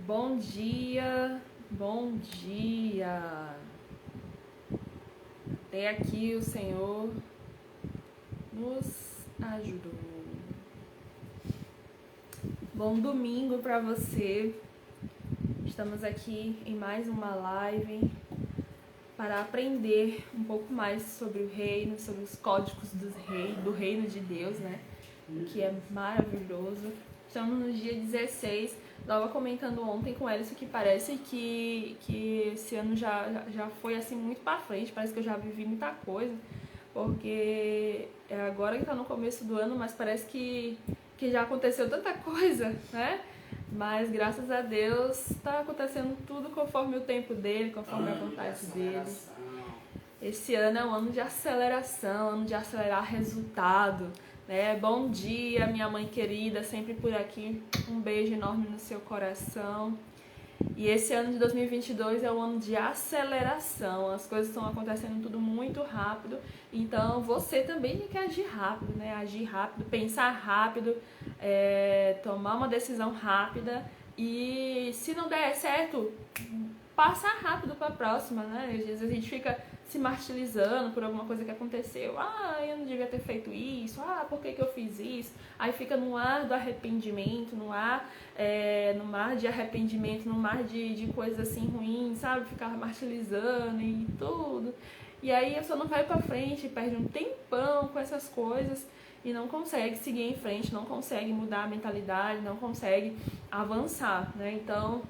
Bom dia, bom dia. Até aqui o Senhor nos ajudou. Bom domingo para você. Estamos aqui em mais uma live para aprender um pouco mais sobre o reino, sobre os códigos do reino de Deus, né? O que é maravilhoso. Estamos no dia 16. Estava comentando ontem com ela isso que parece que esse ano já foi assim muito para frente. Parece que eu já vivi muita coisa. Porque é agora que está no começo do ano, mas parece que já aconteceu tanta coisa, né? Mas graças a Deus está acontecendo tudo conforme o tempo dele, conforme a vontade dele. Esse ano é um ano de aceleração, ano de acelerar resultado, né? Bom dia, minha mãe querida, sempre por aqui. Um beijo enorme no seu coração. E esse ano de 2022 é um ano de aceleração, as coisas estão acontecendo tudo muito rápido, então você também tem que agir rápido, né? Agir rápido, pensar rápido, tomar uma decisão rápida e se não der certo, passar rápido para a próxima, né? Às vezes a gente fica se martirizando por alguma coisa que aconteceu. Eu não devia ter feito isso. Por que eu fiz isso? Aí fica no ar do arrependimento, no mar de arrependimento, no mar de coisas assim ruins, sabe? Ficar martirizando e tudo. E aí a pessoa não vai pra frente, perde um tempão com essas coisas e não consegue seguir em frente, não consegue mudar a mentalidade, não consegue avançar, né? Então,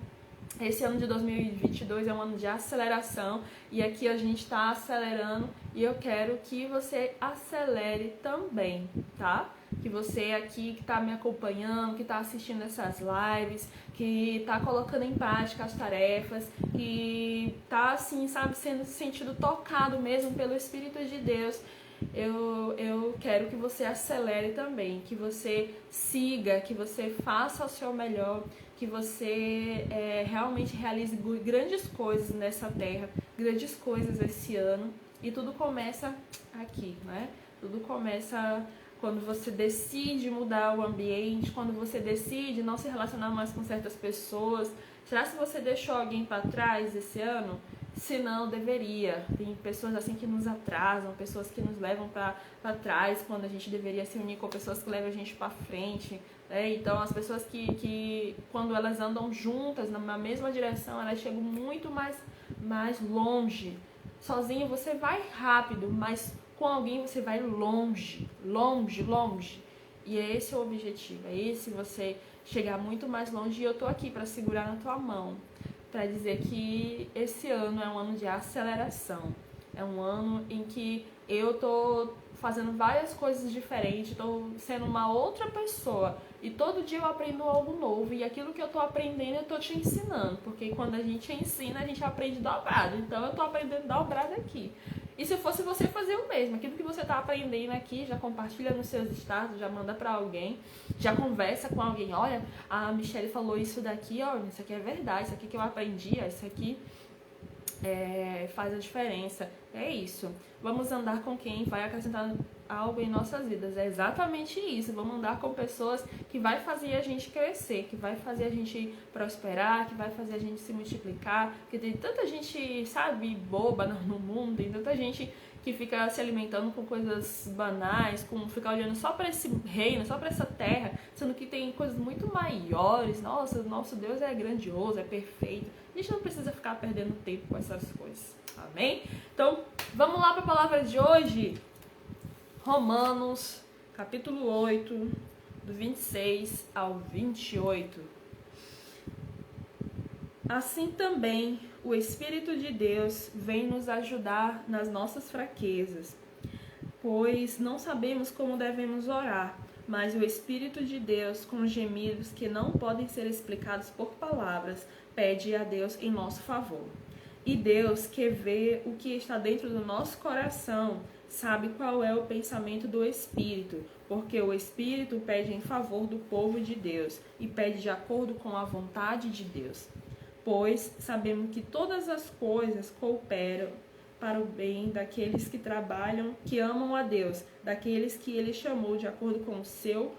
esse ano de 2022 é um ano de aceleração e aqui a gente está acelerando e eu quero que você acelere também, tá? Que você aqui que está me acompanhando, que está assistindo essas lives, que está colocando em prática as tarefas, que está assim, sabe, sendo sentido tocado mesmo pelo Espírito de Deus. Eu quero que você acelere também, que você siga, que você faça o seu melhor, que você realmente realize grandes coisas nessa terra, grandes coisas esse ano. E tudo começa aqui, né? Tudo começa quando você decide mudar o ambiente, quando você decide não se relacionar mais com certas pessoas. Será que você deixou alguém para trás esse ano? Se não, deveria. Tem pessoas assim que nos atrasam, pessoas que nos levam para trás quando a gente deveria se unir com pessoas que levam a gente para frente. Então, as pessoas que quando elas andam juntas na mesma direção, elas chegam muito mais longe. Sozinho você vai rápido, mas com alguém você vai longe, longe, longe. E é esse o objetivo, é esse você chegar muito mais longe. E eu tô aqui para segurar na tua mão, para dizer que esse ano é um ano de aceleração. É um ano em que eu tô fazendo várias coisas diferentes, tô sendo uma outra pessoa. E todo dia eu aprendo algo novo. E aquilo que eu tô aprendendo, eu tô te ensinando. Porque quando a gente ensina, a gente aprende dobrado. Então eu tô aprendendo dobrado aqui. E se fosse você fazer o mesmo, aquilo que você tá aprendendo aqui, já compartilha nos seus status, já manda pra alguém, já conversa com alguém. Olha, a Michelle falou isso daqui, ó, isso aqui é verdade, isso aqui que eu aprendi, isso aqui faz a diferença. É isso. Vamos andar com quem vai acrescentar algo em nossas vidas. É exatamente isso. Vamos andar com pessoas que vai fazer a gente crescer, que vai fazer a gente prosperar, que vai fazer a gente se multiplicar. Porque tem tanta gente, sabe, boba no mundo, tem tanta gente que fica se alimentando com coisas banais, ficar olhando só para esse reino, só para essa terra, sendo que tem coisas muito maiores. Nossa, nosso Deus é grandioso, é perfeito. A gente não precisa ficar perdendo tempo com essas coisas, amém? Então, vamos lá para a palavra de hoje. Romanos, capítulo 8, do 26 ao 28. Assim também, o Espírito de Deus vem nos ajudar nas nossas fraquezas, pois não sabemos como devemos orar, mas o Espírito de Deus, com gemidos que não podem ser explicados por palavras, pede a Deus em nosso favor. E Deus, que vê o que está dentro do nosso coração, sabe qual é o pensamento do Espírito, porque o Espírito pede em favor do povo de Deus e pede de acordo com a vontade de Deus. Pois sabemos que todas as coisas cooperam para o bem daqueles que trabalham, que amam a Deus, daqueles que Ele chamou de acordo com o seu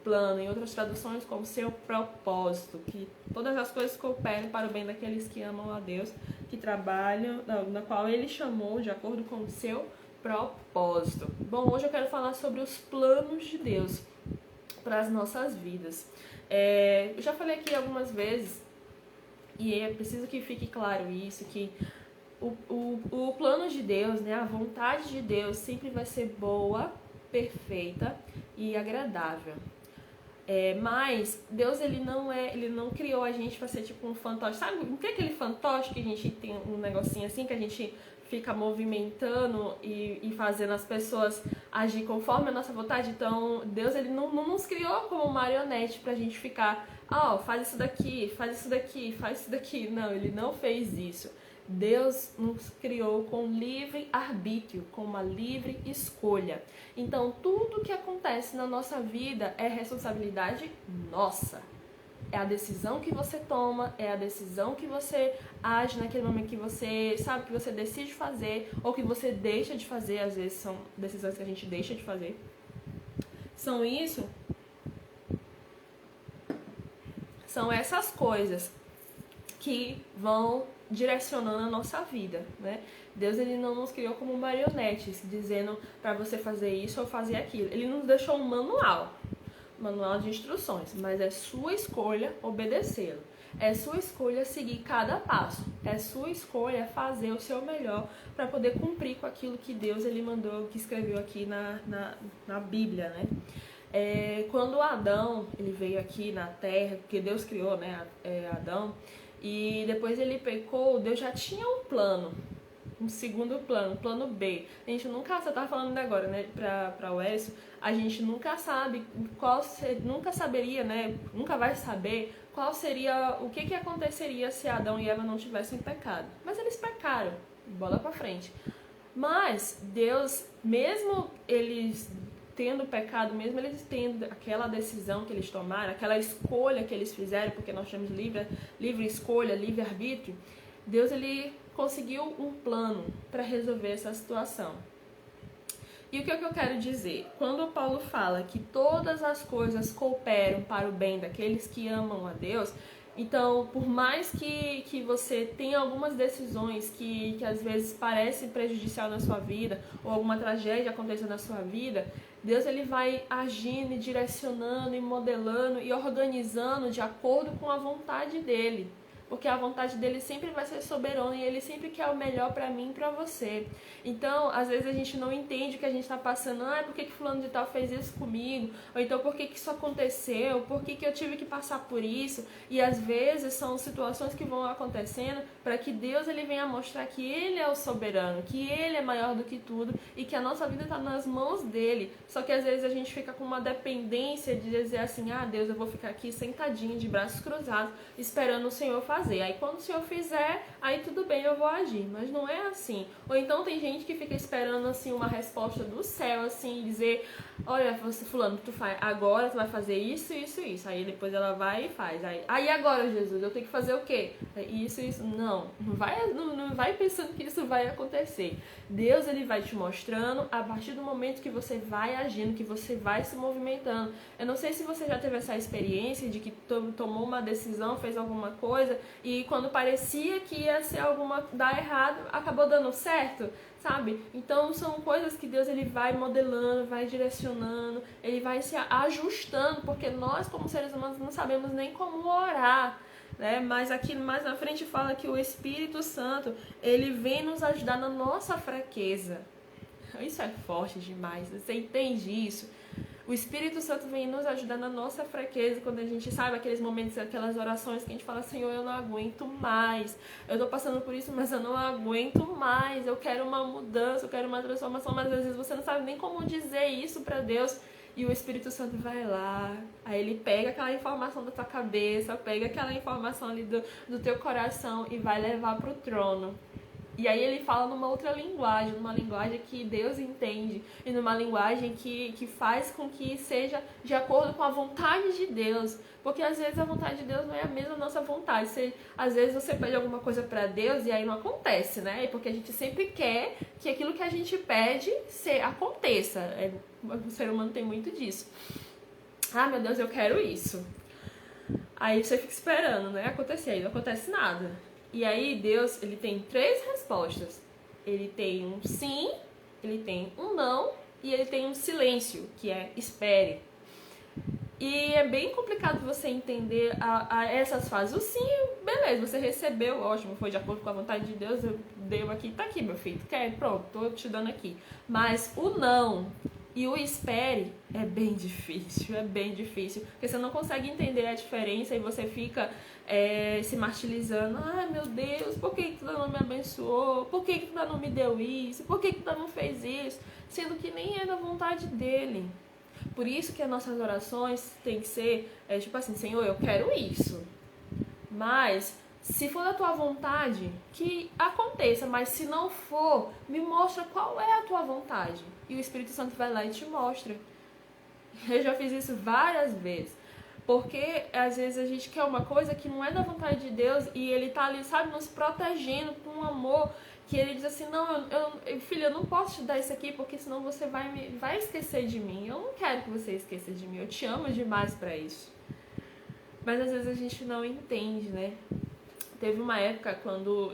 plano, em outras traduções como seu propósito, que todas as coisas cooperem para o bem daqueles que amam a Deus, que trabalham, na qual Ele chamou de acordo com o seu propósito. Bom, hoje eu quero falar sobre os planos de Deus para as nossas vidas. Eu já falei aqui algumas vezes, e é preciso que fique claro isso, que o plano de Deus, né, a vontade de Deus sempre vai ser boa, perfeita e agradável. Mas Deus ele não criou a gente para ser tipo um fantoche. Sabe, não tem aquele fantoche que a gente tem um negocinho assim que a gente fica movimentando e fazendo as pessoas agir conforme a nossa vontade? Então Deus ele não nos criou como marionete pra gente ficar, faz isso daqui, faz isso daqui, faz isso daqui. Não, ele não fez isso. Deus nos criou com livre arbítrio, com uma livre escolha. Então, tudo que acontece na nossa vida é responsabilidade nossa. É a decisão que você toma, é a decisão que você age naquele momento que você sabe que você decide fazer ou que você deixa de fazer. Às vezes são decisões que a gente deixa de fazer. São essas coisas que vão direcionando a nossa vida, né? Deus ele não nos criou como marionetes, dizendo para você fazer isso ou fazer aquilo. Ele nos deixou um manual de instruções, mas é sua escolha obedecê-lo. É sua escolha seguir cada passo. É sua escolha fazer o seu melhor para poder cumprir com aquilo que Deus ele mandou, que escreveu aqui na Bíblia, né? Quando Adão ele veio aqui na Terra, porque Deus criou, né, Adão, e depois ele pecou, Deus já tinha um plano, um segundo plano, um plano B. A gente nunca, você tá falando agora, né, pra o Elcio, a gente nunca sabe nunca saberia, né, nunca vai saber qual seria, o que aconteceria se Adão e Eva não tivessem pecado. Mas eles pecaram, bola pra frente. Mas Deus, mesmo eles tendo pecado, mesmo eles tendo aquela decisão que eles tomaram, aquela escolha que eles fizeram, porque nós temos livre escolha, livre arbítrio, Deus ele conseguiu um plano para resolver essa situação. E o que eu quero dizer? Quando Paulo fala que todas as coisas cooperam para o bem daqueles que amam a Deus, então, por mais que você tenha algumas decisões que às vezes parecem prejudicial na sua vida, ou alguma tragédia aconteça na sua vida, Deus ele vai agindo e direcionando e modelando e organizando de acordo com a vontade dele. Porque a vontade dele sempre vai ser soberana e ele sempre quer o melhor pra mim e pra você. Então, às vezes a gente não entende o que a gente tá passando. Por que fulano de tal fez isso comigo? Ou então, por que isso aconteceu? Por que eu tive que passar por isso? E às vezes são situações que vão acontecendo para que Deus ele venha mostrar que ele é o soberano, que ele é maior do que tudo e que a nossa vida tá nas mãos dele. Só que às vezes a gente fica com uma dependência de dizer assim, Deus, eu vou ficar aqui sentadinho, de braços cruzados, esperando o Senhor fazer. Aí quando o Senhor fizer, aí tudo bem, eu vou agir. Mas não é assim. Ou então tem gente que fica esperando assim uma resposta do céu, assim, dizer, olha, você fulano, agora tu vai fazer isso, isso, isso. Aí depois ela vai e faz. Aí agora, Jesus, eu tenho que fazer o quê? Isso, isso. Não vai pensando que isso vai acontecer. Deus ele vai te mostrando a partir do momento que você vai agindo, que você vai se movimentando. Eu não sei se você já teve essa experiência de que tomou uma decisão, fez alguma coisa e quando parecia que ia ser dar errado, acabou dando certo, sabe? Então são coisas que Deus ele vai modelando, vai direcionando, ele vai se ajustando, porque nós como seres humanos não sabemos nem como orar, né? Mas aqui mais na frente fala que o Espírito Santo ele vem nos ajudar na nossa fraqueza. Isso é forte demais, você entende isso? O Espírito Santo vem nos ajudar na nossa fraqueza, quando a gente sabe aqueles momentos, aquelas orações que a gente fala, Senhor, eu não aguento mais, eu tô passando por isso, mas eu não aguento mais, eu quero uma mudança, eu quero uma transformação, mas às vezes você não sabe nem como dizer isso pra Deus, e o Espírito Santo vai lá, aí ele pega aquela informação da tua cabeça, pega aquela informação ali do teu coração e vai levar pro trono. E aí ele fala numa outra linguagem, numa linguagem que Deus entende e numa linguagem que faz com que seja de acordo com a vontade de Deus. Porque às vezes a vontade de Deus não é a mesma nossa vontade. Às vezes você pede alguma coisa pra Deus e aí não acontece, né? Porque a gente sempre quer que aquilo que a gente pede aconteça. O ser humano tem muito disso. Ah, meu Deus, eu quero isso. Aí você fica esperando, né? Acontecer, aí não acontece nada. E aí Deus, ele tem 3 respostas. Ele tem um sim, ele tem um não e ele tem um silêncio, que é espere. E é bem complicado você entender essas fases. O sim, beleza, você recebeu, ótimo, foi de acordo com a vontade de Deus, eu dei aqui, tá aqui, meu filho, quer? Pronto, tô te dando aqui. Mas o não e o espere é bem difícil, porque você não consegue entender a diferença e você fica se martirizando. Ai, meu Deus, por que tu não me abençoou? Por que tu não me deu isso? Por que tu não fez isso? Sendo que nem é da vontade dele. Por isso que as nossas orações tem que ser, tipo assim, Senhor, eu quero isso. Mas, se for da tua vontade, que aconteça. Mas se não for, me mostra qual é a tua vontade. E o Espírito Santo vai lá e te mostra. Eu já fiz isso várias vezes. Porque, às vezes, a gente quer uma coisa que não é da vontade de Deus e ele tá ali, sabe, nos protegendo com um amor que ele diz assim, não, filho, eu não posso te dar isso aqui porque senão você vai esquecer de mim. Eu não quero que você esqueça de mim, eu te amo demais pra isso. Mas às vezes a gente não entende, né? Teve uma época,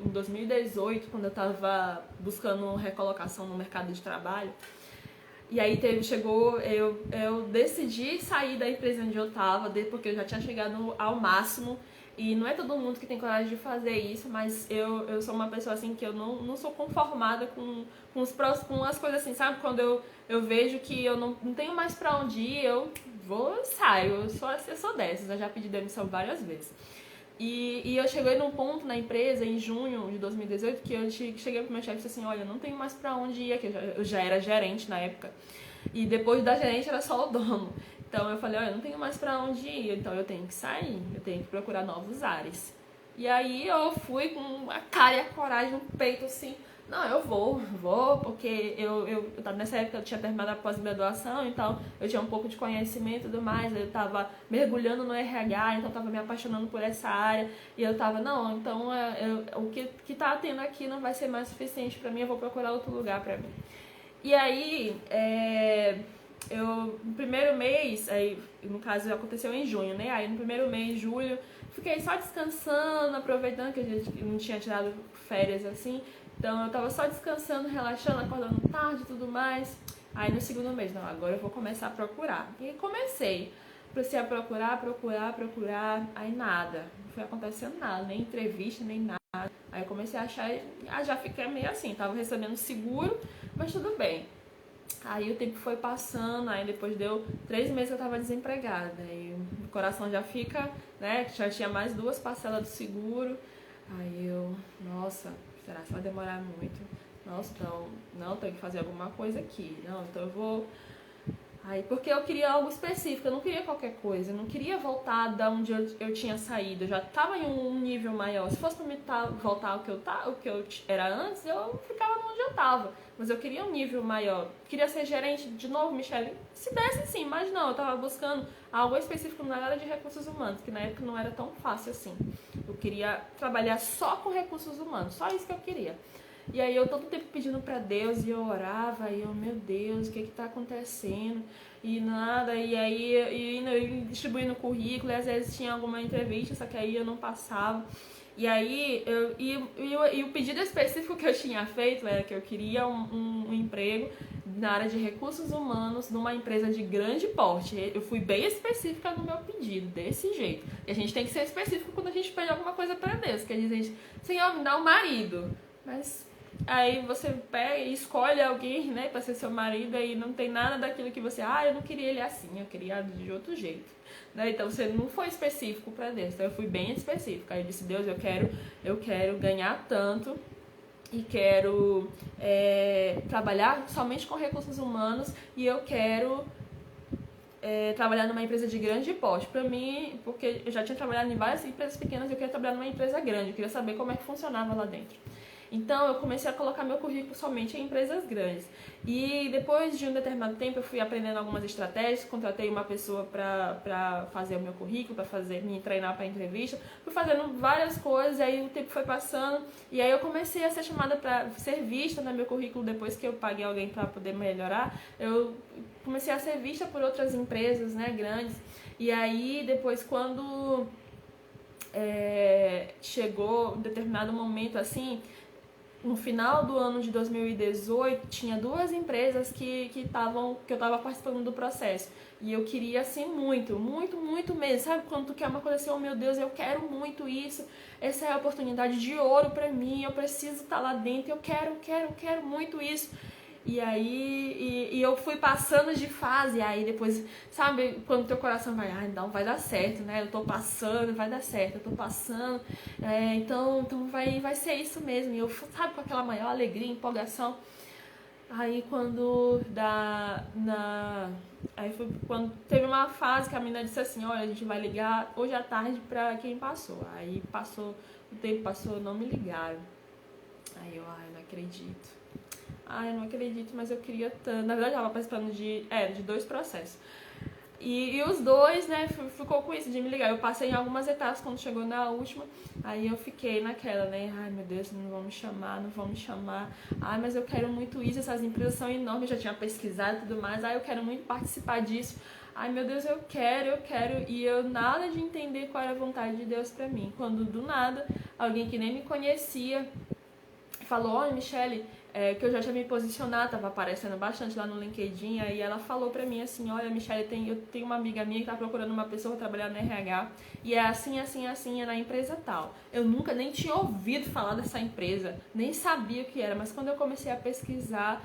em 2018, quando eu tava buscando recolocação no mercado de trabalho, e aí eu decidi sair da empresa onde eu tava, porque eu já tinha chegado ao máximo. E não é todo mundo que tem coragem de fazer isso, mas eu sou uma pessoa assim que eu não sou conformada com as coisas assim, sabe? Quando eu vejo que eu não tenho mais pra onde ir, eu vou e saio. Eu sou dessas, eu já pedi demissão várias vezes. E eu cheguei num ponto na empresa, em junho de 2018, que eu cheguei pro meu chefe e disse assim, olha, eu não tenho mais pra onde ir aqui. Eu já era gerente na época. E depois da gerente era só o dono. Então eu falei, olha, eu não tenho mais pra onde ir, então eu tenho que sair, eu tenho que procurar novos ares. E aí eu fui com a cara e a coragem no peito, assim, não, eu vou, porque nessa época eu tinha terminado a pós-graduação, então eu tinha um pouco de conhecimento e tudo mais, eu tava mergulhando no RH, então eu tava me apaixonando por essa área, e eu tava, não, então o que tá tendo aqui não vai ser mais suficiente pra mim, eu vou procurar outro lugar pra mim. E aí, no primeiro mês, aí no caso aconteceu em junho, né? Aí no primeiro mês, julho, fiquei só descansando, aproveitando que a gente não tinha tirado férias assim. Então eu tava só descansando, relaxando, acordando tarde e tudo mais. Aí no segundo mês, não, agora eu vou começar a procurar. E comecei. Comecei a procurar, aí nada. Não foi acontecendo nada, nem entrevista, nem nada. Aí eu comecei a achar, já fiquei meio assim, tava recebendo seguro, mas tudo bem. Aí o tempo foi passando, aí depois deu 3 meses que eu tava desempregada. Aí o coração já fica, né? Já tinha mais 2 parcelas do seguro. Aí nossa, será que vai demorar muito? Nossa, então, não, tenho que fazer alguma coisa aqui. Não, então eu vou. Aí, porque eu queria algo específico, eu não queria qualquer coisa, eu não queria voltar da onde eu tinha saído, eu já estava em um nível maior. Se fosse para me voltar ao que eu era antes, eu ficava onde eu estava. Mas eu queria um nível maior. Queria ser gerente de novo, Michelle. Se desse sim, mas não, eu estava buscando algo específico na área de recursos humanos, que na época não era tão fácil assim. Eu queria trabalhar só com recursos humanos, só isso que eu queria. E aí eu todo tempo pedindo pra Deus, e eu orava, e eu, meu Deus, o que tá acontecendo? E nada, e aí eu distribuindo currículo, e às vezes tinha alguma entrevista, só que aí eu não passava. E aí, o pedido específico que eu tinha feito era que eu queria um emprego na área de recursos humanos numa empresa de grande porte. Eu fui bem específica no meu pedido, desse jeito. E a gente tem que ser específico quando a gente pede alguma coisa pra Deus, que a gente, Senhor, me dá um marido. Mas aí você pega e escolhe alguém, né, pra ser seu marido, aí não tem nada daquilo que você, eu não queria ele assim, eu queria de outro jeito, né? Então você não foi específico pra Deus, então eu fui bem específica. Aí eu disse, Deus, eu quero ganhar tanto e quero trabalhar somente com recursos humanos e eu quero trabalhar numa empresa de grande porte. Pra mim, porque eu já tinha trabalhado em várias empresas pequenas, eu queria trabalhar numa empresa grande, eu queria saber como é que funcionava lá dentro. Então eu comecei a colocar meu currículo somente em empresas grandes. E depois de um determinado tempo eu fui aprendendo algumas estratégias, contratei uma pessoa para fazer o meu currículo, para me treinar para entrevista, fui fazendo várias coisas, e aí o tempo foi passando, e aí eu comecei a ser chamada para ser vista no meu currículo. Depois que eu paguei alguém para poder melhorar, eu comecei a ser vista por outras empresas, né, grandes. E aí depois, quando chegou um determinado momento assim, no final do ano de 2018, tinha duas empresas que eu estava participando do processo. E eu queria, assim, muito, muito, muito mesmo. Sabe quando tu quer uma coisa assim, oh meu Deus, eu quero muito isso. Essa é a oportunidade de ouro pra mim, eu preciso estar lá dentro, eu quero muito isso. E aí, eu fui passando de fase, e aí depois, sabe, quando teu coração vai, não, vai dar certo, né, eu tô passando, vai dar certo, eu tô passando, então vai ser isso mesmo. E eu, sabe, com aquela maior alegria, empolgação. Aí aí foi quando teve uma fase que a menina disse assim, olha, a gente vai ligar hoje à tarde pra quem passou. Aí passou, o tempo passou, não me ligaram. Aí eu, não acredito. Eu não acredito, mas eu queria tanto. Na verdade, eu estava participando de 2 processos. E os dois, né, ficou com isso de me ligar. Eu passei em algumas etapas quando chegou na última. Aí eu fiquei naquela, né? Ai, meu Deus, não vão me chamar. Ai, mas eu quero muito isso. Essas empresas são enormes. Eu já tinha pesquisado e tudo mais. Ai, eu quero muito participar disso. Ai, meu Deus, eu quero. E eu nada de entender qual era a vontade de Deus pra mim. Quando do nada, alguém que nem me conhecia falou, olha, Michele, que eu já tinha me posicionado, tava aparecendo bastante lá no LinkedIn, aí ela falou pra mim assim, olha, Michele, eu tenho uma amiga minha que tá procurando uma pessoa pra trabalhar no RH, e é assim, é na empresa tal. Eu nunca nem tinha ouvido falar dessa empresa, nem sabia o que era, mas quando eu comecei a pesquisar,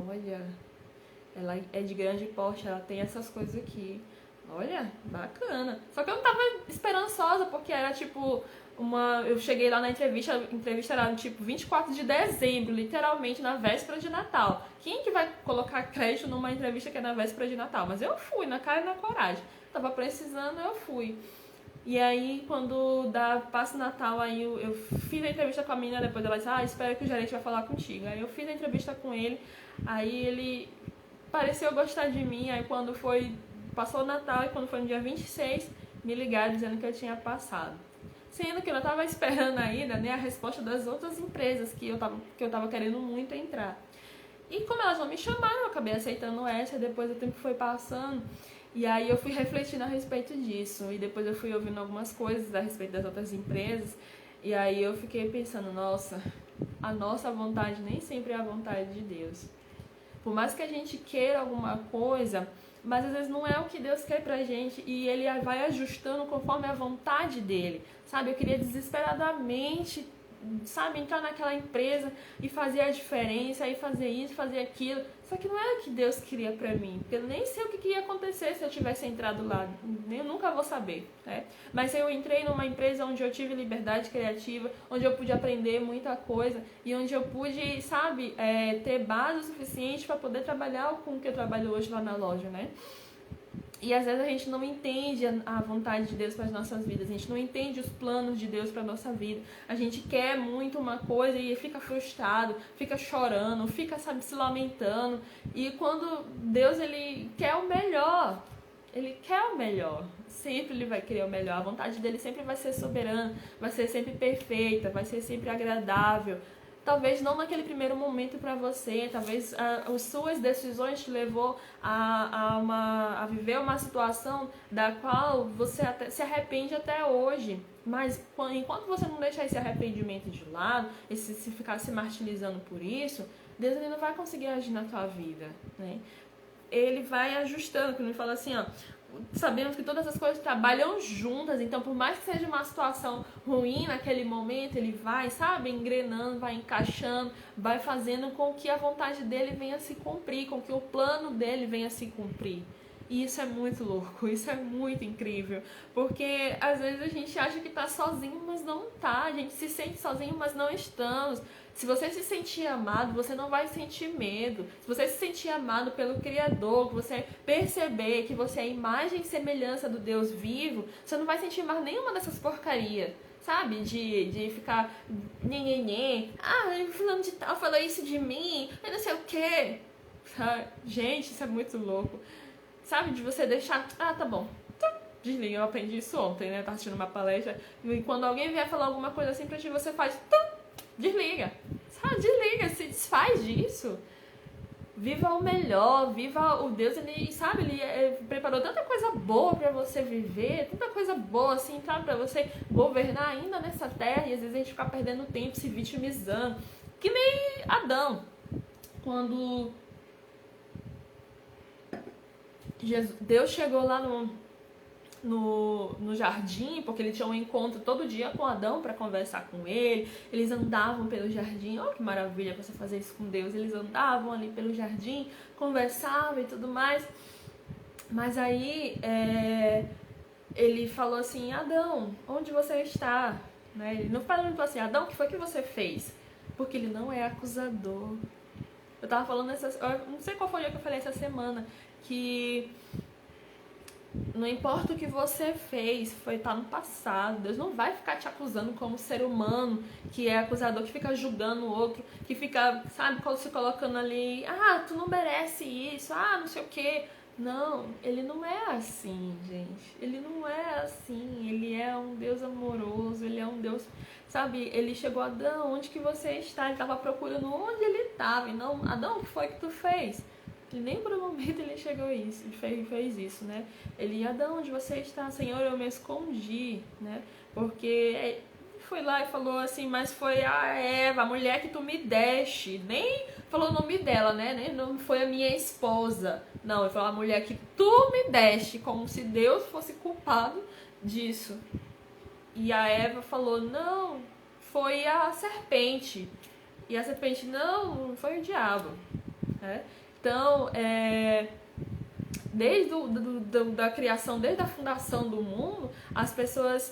olha, ela é de grande porte, ela tem essas coisas aqui. Olha, bacana. Só que eu não tava esperançosa, porque era tipo eu cheguei lá na entrevista, a entrevista era tipo 24 de dezembro, literalmente na véspera de Natal. Quem que vai colocar crédito numa entrevista que é na véspera de Natal? Mas eu fui, na cara e na coragem. Tava precisando, eu fui. E aí, quando passa o Natal, aí eu fiz a entrevista com a menina, depois ela disse, espera que o gerente vai falar contigo. Aí eu fiz a entrevista com ele, aí ele pareceu gostar de mim, aí passou o Natal, e quando foi no dia 26, me ligaram dizendo que eu tinha passado. Sendo que eu não estava esperando ainda, né, a resposta das outras empresas que eu tava querendo muito entrar. E como elas não me chamaram, eu acabei aceitando essa, depois o tempo foi passando, e aí eu fui refletindo a respeito disso, e depois eu fui ouvindo algumas coisas a respeito das outras empresas, e aí eu fiquei pensando, nossa, a nossa vontade nem sempre é a vontade de Deus. Por mais que a gente queira alguma coisa, mas às vezes não é o que Deus quer pra gente, e Ele vai ajustando conforme a vontade dEle, sabe? Eu queria desesperadamente, sabe, entrar naquela empresa e fazer a diferença, e fazer isso, fazer aquilo, só que não era o que Deus queria pra mim, porque eu nem sei o que ia acontecer se eu tivesse entrado lá, eu nunca vou saber, né? Mas eu entrei numa empresa onde eu tive liberdade criativa, onde eu pude aprender muita coisa, e onde eu pude, sabe, ter base o suficiente para poder trabalhar com o que eu trabalho hoje lá na loja, né? E às vezes a gente não entende a vontade de Deus para as nossas vidas, a gente não entende os planos de Deus para a nossa vida. A gente quer muito uma coisa e fica frustrado, fica chorando, fica, sabe, se lamentando. E quando Deus, Ele quer o melhor, Ele quer o melhor. Sempre Ele vai querer o melhor. A vontade dEle sempre vai ser soberana, vai ser sempre perfeita, vai ser sempre agradável. Talvez não naquele primeiro momento para você, talvez as suas decisões te levou a viver uma situação da qual você até se arrepende até hoje. Mas enquanto você não deixar esse arrependimento de lado, se ficar se martirizando por isso, Deus ele não vai conseguir agir na tua vida, né? Ele vai ajustando, quando ele fala assim, sabemos que todas as coisas trabalham juntas, então por mais que seja uma situação ruim naquele momento, ele vai, sabe, engrenando, vai encaixando, vai fazendo com que a vontade dele venha se cumprir, com que o plano dele venha se cumprir. E isso é muito louco, isso é muito incrível, porque às vezes a gente acha que tá sozinho, mas não tá, a gente se sente sozinho, mas não estamos. Se você se sentir amado, você não vai sentir medo. Se você se sentir amado pelo Criador, que você perceber que você é a imagem e semelhança do Deus vivo, você não vai sentir mais nenhuma dessas porcarias, sabe? De ficar nhenhenhen, fulano de tal falou isso de mim, eu não sei o quê. Gente, isso é muito louco. Sabe, de você deixar, tá bom, desliga, eu aprendi isso ontem, né, eu tava assistindo uma palestra, e quando alguém vier falar alguma coisa assim pra ti, você faz, desliga, sabe, desliga, se desfaz disso. Viva o melhor, viva o Deus, ele, sabe, ele preparou tanta coisa boa pra você viver, tanta coisa boa, assim, sabe, pra você governar ainda nessa terra, e às vezes a gente fica perdendo tempo, se vitimizando, que nem Adão, quando Deus chegou lá no jardim, porque ele tinha um encontro todo dia com Adão para conversar com ele. Eles andavam pelo jardim. Oh, que maravilha você fazer isso com Deus. Eles andavam ali pelo jardim, conversavam e tudo mais. Mas aí ele falou assim, Adão, onde você está? Né? Ele não falou assim, Adão, o que foi que você fez? Porque ele não é acusador. Eu tava falando não sei qual foi o dia que eu falei essa semana, que não importa o que você fez, foi estar no passado. Deus não vai ficar te acusando como ser humano, que é acusador, que fica julgando o outro, que fica, sabe, se colocando ali, tu não merece isso, não sei o quê. Não, ele não é assim, gente. Ele não é assim. Ele é um Deus amoroso, ele é um Deus, sabe, ele chegou, Adão, onde que você está? Ele estava procurando onde ele estava, e não, Adão, o que foi que tu fez? E nem por um momento ele chegou isso, fez isso, né? Ele, Adão, onde você está? Senhor, eu me escondi, né? Porque foi lá e falou assim, mas foi a Eva, a mulher que tu me deste. Nem falou o nome dela, né? Nem não foi a minha esposa. Não, ele falou a mulher que tu me deste, como se Deus fosse culpado disso. E a Eva falou, não, foi a serpente. E a serpente, não foi o diabo, né? Então, desde da criação, desde a fundação do mundo, as pessoas,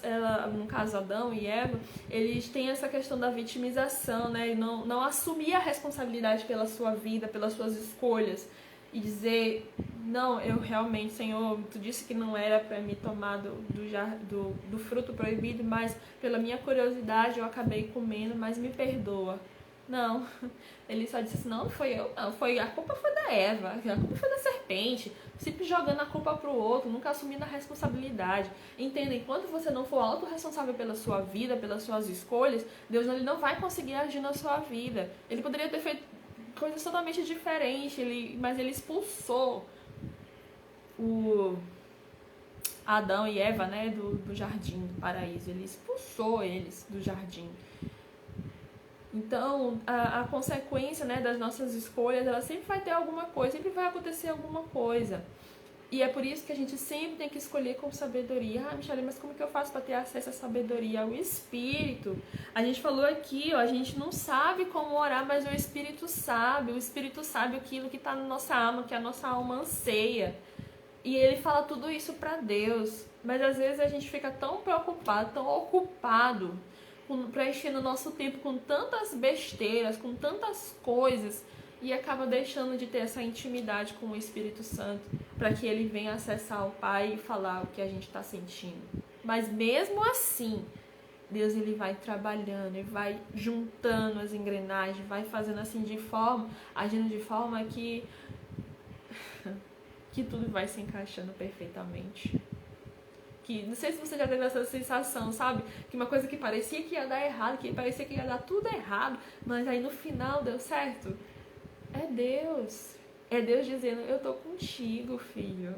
no caso Adão e Eva, eles têm essa questão da vitimização, né? E não assumir a responsabilidade pela sua vida, pelas suas escolhas. E dizer, não, eu realmente, Senhor, tu disse que não era para me tomar do fruto proibido, mas pela minha curiosidade eu acabei comendo, mas me perdoa. Não, ele só disse assim, não foi eu, não, a culpa foi da Eva, a culpa foi da serpente, sempre jogando a culpa pro outro, nunca assumindo a responsabilidade. Entenda, enquanto você não for autorresponsável pela sua vida, pelas suas escolhas, Deus ele não vai conseguir agir na sua vida. Ele poderia ter feito coisas totalmente diferentes, mas ele expulsou o Adão e Eva, né, do jardim, do paraíso, ele expulsou eles do jardim. Então, a consequência, né, das nossas escolhas, ela sempre vai ter alguma coisa, sempre vai acontecer alguma coisa. E é por isso que a gente sempre tem que escolher com sabedoria. Michele, mas como que eu faço para ter acesso à sabedoria? Ao Espírito. A gente falou aqui, a gente não sabe como orar, mas o Espírito sabe. O Espírito sabe aquilo que está na nossa alma, que a nossa alma anseia. E ele fala tudo isso para Deus. Mas às vezes a gente fica tão preocupado, tão ocupado, preenchendo o nosso tempo com tantas besteiras, com tantas coisas, e acaba deixando de ter essa intimidade com o Espírito Santo, para que ele venha acessar o Pai e falar o que a gente está sentindo. Mas mesmo assim, Deus ele vai trabalhando, ele vai juntando as engrenagens, vai fazendo assim agindo de forma que tudo vai se encaixando perfeitamente. Que, não sei se você já teve essa sensação, sabe? Que uma coisa que parecia que ia dar errado, que parecia que ia dar tudo errado, mas aí no final deu certo. É Deus. É Deus dizendo, eu tô contigo, filho.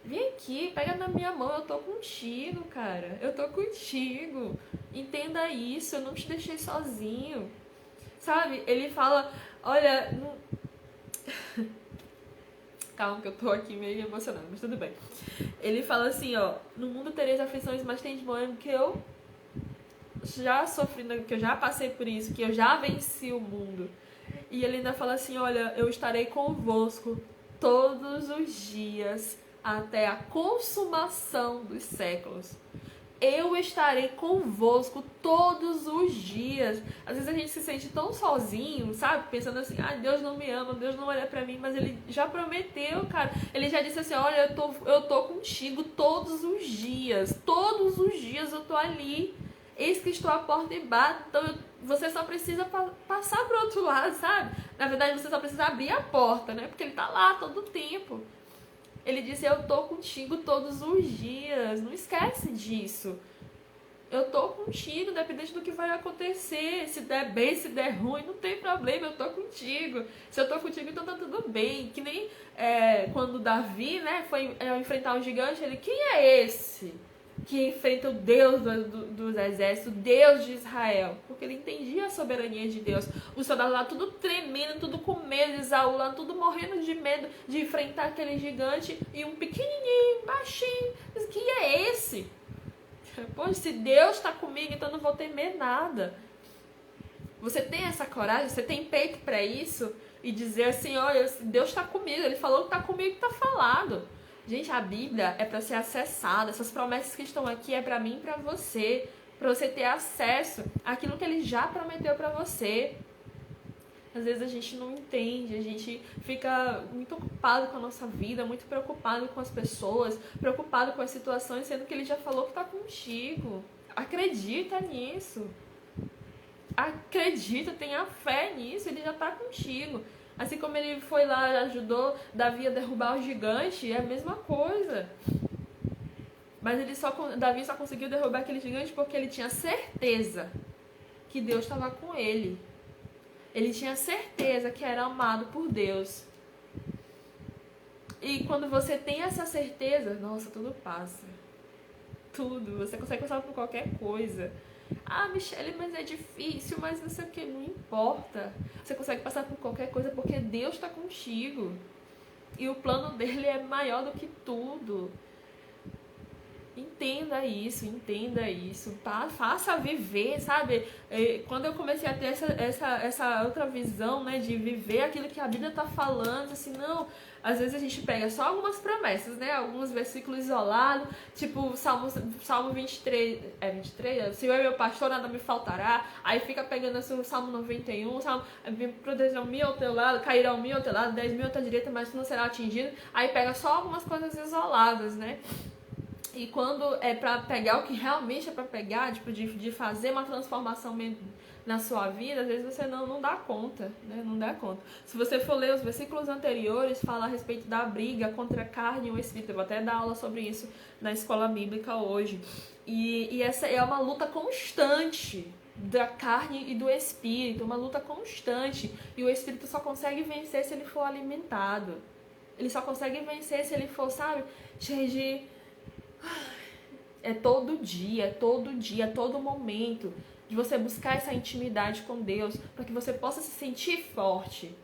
Vem aqui, pega na minha mão, eu tô contigo, cara. Eu tô contigo. Entenda isso, eu não te deixei sozinho. Sabe? Ele fala, olha... Calma que eu tô aqui meio emocionada, mas tudo bem. Ele fala assim, no mundo tereis aflições, mas tem de bom ânimo que eu já sofri, que eu já passei por isso, que eu já venci o mundo. E ele ainda fala assim, olha, eu estarei convosco todos os dias até a consumação dos séculos. Eu estarei convosco todos os dias. Às vezes a gente se sente tão sozinho, sabe? Pensando assim, Deus não me ama, Deus não olha pra mim. Mas Ele já prometeu, cara. Ele já disse assim, olha, eu tô contigo todos os dias. Todos os dias eu tô ali. Eis que estou à porta e bato. Então você só precisa passar pro outro lado, sabe? Na verdade você só precisa abrir a porta, né? Porque Ele tá lá todo o tempo. Ele disse, eu tô contigo todos os dias. Não esquece disso. Eu tô contigo, independente do que vai acontecer. Se der bem, se der ruim, não tem problema, eu tô contigo. Se eu tô contigo, então tá tudo bem. Que nem quando Davi, né, foi enfrentar um gigante, ele, quem é esse que enfrenta o Deus dos exércitos, o Deus de Israel? Porque ele entendia a soberania de Deus. Os soldados lá tudo tremendo, tudo com medo, Esaú lá tudo morrendo de medo de enfrentar aquele gigante, e um pequenininho, baixinho, quem é esse? Poxa, se Deus está comigo, então não vou temer nada. Você tem essa coragem? Você tem peito para isso? E dizer assim, olha, Deus está comigo, Ele falou que está comigo, está falado. Gente, a Bíblia é para ser acessada. Essas promessas que estão aqui é para mim e para você ter acesso àquilo que Ele já prometeu para você. Às vezes a gente não entende, a gente fica muito ocupado com a nossa vida, muito preocupado com as pessoas, preocupado com as situações, sendo que Ele já falou que está contigo. Acredita nisso. Acredita, tenha fé nisso, Ele já está contigo. Assim como Ele foi lá, ajudou Davi a derrubar o gigante, é a mesma coisa. Mas Davi só conseguiu derrubar aquele gigante porque ele tinha certeza que Deus estava com ele. Ele tinha certeza que era amado por Deus. E quando você tem essa certeza, nossa, tudo passa. Tudo. Você consegue passar por qualquer coisa. Michele, mas é difícil, mas não sei o que, não importa. Você consegue passar por qualquer coisa porque Deus está contigo. E o plano dele é maior do que tudo. Entenda isso, faça viver, sabe? Quando eu comecei a ter essa outra visão, né, de viver aquilo que a Bíblia tá falando, assim, não, às vezes a gente pega só algumas promessas, né, alguns versículos isolados, tipo Salmo 23, 23? Se eu e meu pastor, nada me faltará. Aí fica pegando assim, o Salmo 91, protegerão mil ao teu lado, cairão mil ao teu lado, 10.000 à tua direita, mas tu não será atingido. Aí pega só algumas coisas isoladas, né? E quando é pra pegar o que realmente é pra pegar, tipo, de fazer uma transformação na sua vida, às vezes você não dá conta, né? Não dá conta. Se você for ler os versículos anteriores, fala a respeito da briga contra a carne e o espírito. Eu vou até dar aula sobre isso na escola bíblica hoje. E essa é uma luta constante da carne e do espírito, uma luta constante. E o espírito só consegue vencer se ele for alimentado. Ele só consegue vencer se ele for, sabe, cheio de... É todo dia, todo momento de você buscar essa intimidade com Deus, para que você possa se sentir forte.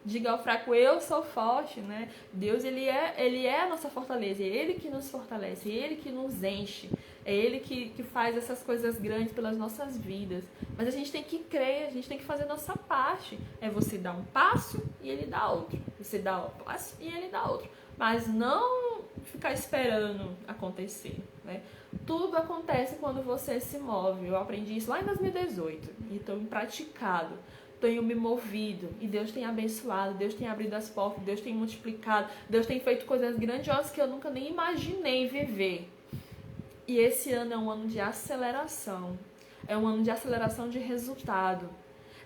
Diga ao fraco, eu sou forte, né? Deus, ele é a nossa fortaleza, é Ele que nos fortalece, é Ele que nos enche, é Ele que faz essas coisas grandes pelas nossas vidas. Mas a gente tem que crer, a gente tem que fazer a nossa parte. É você dar um passo e Ele dá outro. Você dá um passo e Ele dá outro. Mas não ficar esperando acontecer, né? Tudo acontece quando você se move. Eu aprendi isso lá em 2018 e estou praticado. Tenho me movido e Deus tem abençoado, Deus tem abrido as portas, Deus tem multiplicado, Deus tem feito coisas grandiosas que eu nunca nem imaginei viver. E esse ano é um ano de aceleração, é um ano de aceleração de resultado.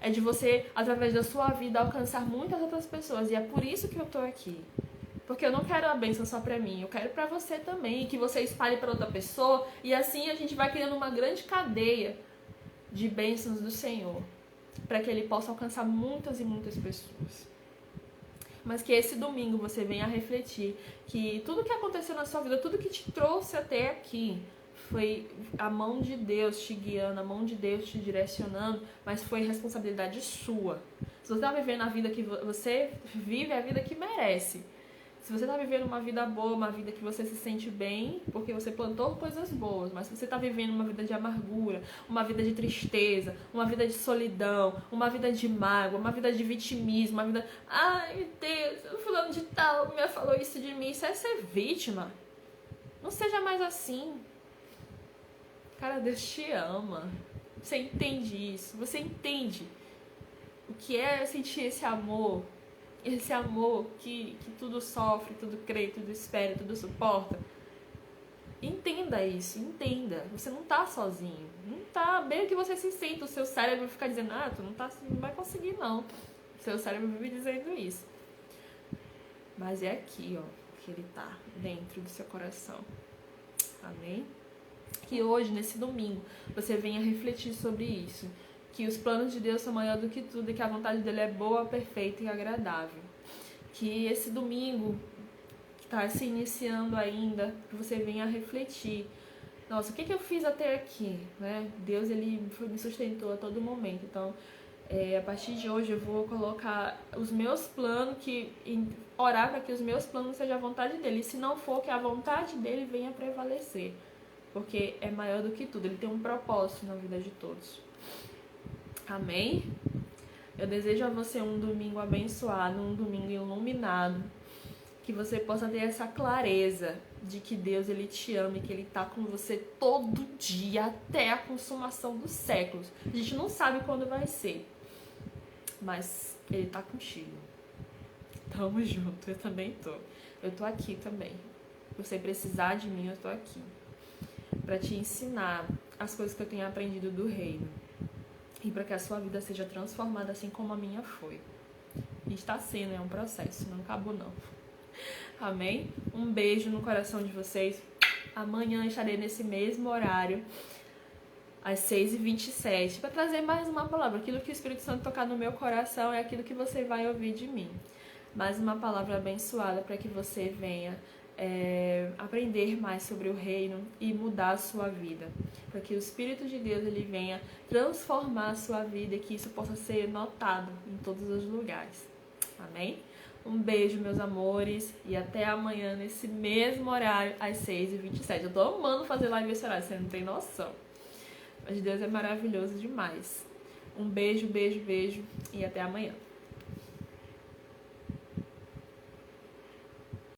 É de você, através da sua vida, alcançar muitas outras pessoas, e é por isso que eu tô aqui. Porque eu não quero a bênção só pra mim, eu quero pra você também, que você espalhe pra outra pessoa, e assim a gente vai criando uma grande cadeia de bênçãos do Senhor, para que Ele possa alcançar muitas e muitas pessoas. Mas que esse domingo você venha a refletir que tudo que aconteceu na sua vida, tudo que te trouxe até aqui, foi a mão de Deus te guiando, a mão de Deus te direcionando, mas foi responsabilidade sua. Se você está vivendo a vida que você vive, é a vida que merece. Se você tá vivendo uma vida boa, uma vida que você se sente bem, porque você plantou coisas boas, mas se você tá vivendo uma vida de amargura, uma vida de tristeza, uma vida de solidão, uma vida de mágoa, uma vida de vitimismo, uma vida... Ai, meu Deus, o fulano de tal me falou isso de mim. Isso é ser vítima. Não seja mais assim. Cara, Deus te ama. Você entende isso? Você entende o que é sentir esse amor? Esse amor que tudo sofre, tudo crê, tudo espera, tudo suporta. Entenda isso, entenda. Você não tá sozinho. Não tá. Bem que você se sente, o seu cérebro fica dizendo, tu não tá, não vai conseguir não. O seu cérebro vive dizendo isso. Mas é aqui, ó, que ele tá, dentro do seu coração. Amém? Que hoje, nesse domingo, você venha refletir sobre isso. Que os planos de Deus são maior do que tudo e que a vontade dele é boa, perfeita e agradável. Que esse domingo, que está se iniciando ainda, que você venha refletir. Nossa, o que eu fiz até aqui? Né? Deus, ele me sustentou a todo momento. Então, a partir de hoje, eu vou colocar os meus planos, orar para que os meus planos sejam a vontade dele. E se não for, que a vontade dele venha prevalecer. Porque é maior do que tudo. Ele tem um propósito na vida de todos. Amém? Eu desejo a você um domingo abençoado, um domingo iluminado, que você possa ter essa clareza de que Deus, ele te ama e que ele tá com você todo dia até a consumação dos séculos. A gente não sabe quando vai ser, mas ele tá contigo. Tamo junto, eu também tô. Eu tô aqui também. Se você precisar de mim, eu tô aqui para te ensinar as coisas que eu tenho aprendido do reino. E para que a sua vida seja transformada assim como a minha foi. E está sendo, é um processo, não acabou não. Amém? Um beijo no coração de vocês. Amanhã estarei nesse mesmo horário, às 6h27, para trazer mais uma palavra. Aquilo que o Espírito Santo tocar no meu coração é aquilo que você vai ouvir de mim. Mais uma palavra abençoada para que você venha aprender mais sobre o reino e mudar a sua vida, para que o Espírito de Deus, ele venha transformar a sua vida e que isso possa ser notado em todos os lugares. Amém? Um beijo, meus amores, e até amanhã nesse mesmo horário, às 6h27. Eu tô amando fazer live nesse horário, você não tem noção. Mas Deus é maravilhoso demais. Um beijo, beijo, beijo e até amanhã.